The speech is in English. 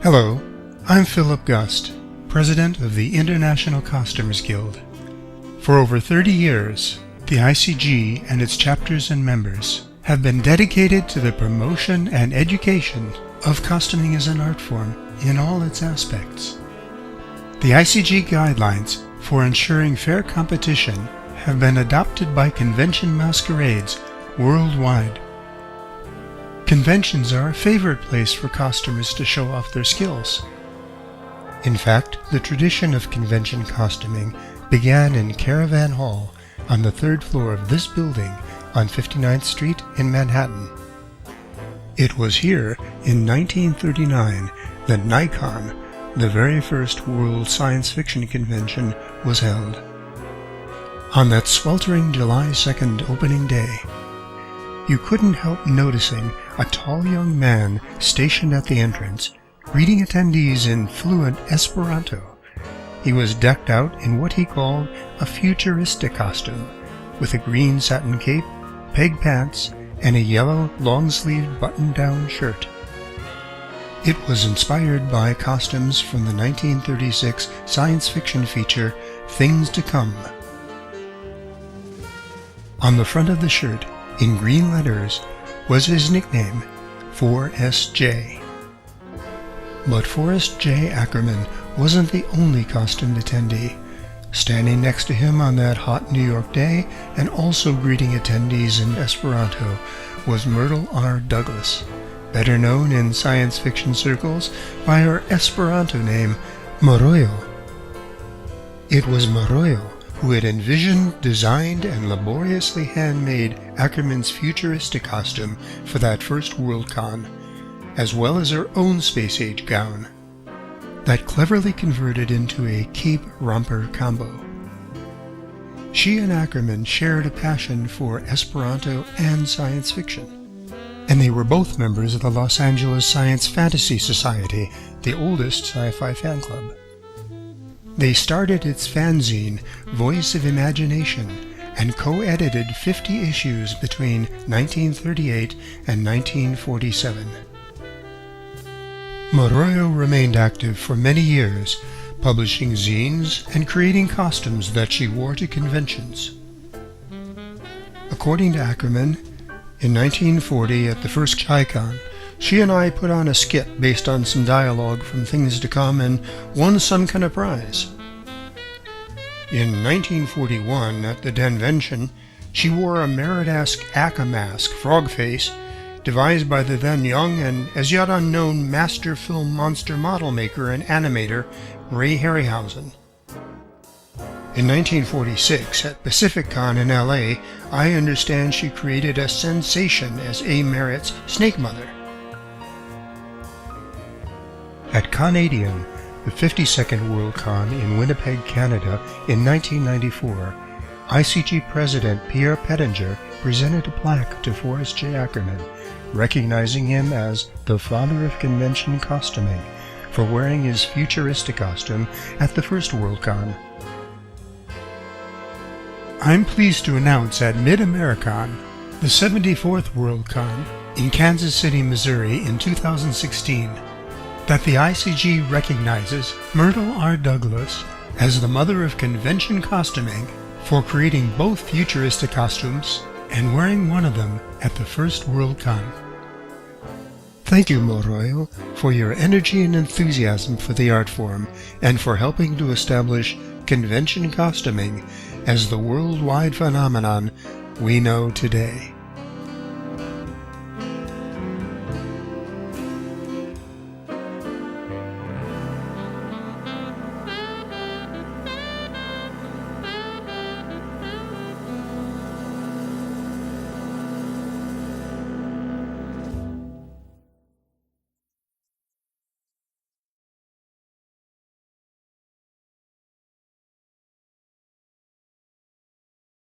Hello, I'm Philip Gust, President of the International Costumers Guild. For over 30 years, the ICG and its chapters and members have been dedicated to the promotion and education of costuming as an art form in all its aspects. The ICG guidelines for ensuring fair competition have been adopted by convention masquerades worldwide. Conventions are a favorite place for costumers to show off their skills. In fact, the tradition of convention costuming began in Caravan Hall on the 3rd floor of this building on 59th Street in Manhattan. It was here in 1939 that Nikon, the very first world science fiction convention, was held. On that sweltering July 2nd opening day, you couldn't help noticing a tall young man stationed at the entrance, greeting attendees in fluent Esperanto. He was decked out in what he called a futuristic costume, with a green satin cape, peg pants, and a yellow long-sleeved button-down shirt. It was inspired by costumes from the 1936 science fiction feature Things to Come. On the front of the shirt, in green letters, was his nickname, 4SJ. But Forrest J. Ackerman wasn't the only costumed attendee. Standing next to him on that hot New York day, and also greeting attendees in Esperanto, was Myrtle R. Douglas, better known in science fiction circles by her Esperanto name, Morojo. It was Morojo who had envisioned, designed, and laboriously handmade Ackerman's futuristic costume for that first Worldcon, as well as her own space-age gown, that cleverly converted into a cape romper combo. She and Ackerman shared a passion for Esperanto and science fiction, and they were both members of the Los Angeles Science Fantasy Society, the oldest sci-fi fan club. They started its fanzine, Voice of Imagination, and co-edited 50 issues between 1938 and 1947. Morojo remained active for many years, publishing zines and creating costumes that she wore to conventions. According to Ackerman, in 1940 at the first ChiCon, she and I put on a skit based on some dialogue from Things to Come and won some kind of prize. In 1941 at the Denvention, she wore a Merritt-esque Aka mask, frog face, devised by the then young and as yet unknown master film monster model maker and animator Ray Harryhausen. In 1946 at PacificCon in LA, I understand she created a sensation as A. Merritt's Snake Mother. At Canadian, the 52nd Worldcon in Winnipeg, Canada in 1994, ICG President Pierre Pettinger presented a plaque to Forrest J. Ackerman, recognizing him as the father of convention costuming for wearing his futuristic costume at the first Worldcon. I'm pleased to announce at MidAmeriCon, the 74th Worldcon in Kansas City, Missouri in 2016, that the ICG recognizes Myrtle R. Douglas as the mother of convention costuming for creating both futuristic costumes and wearing one of them at the first Worldcon. Thank you, Morojo, for your energy and enthusiasm for the art form and for helping to establish convention costuming as the worldwide phenomenon we know today.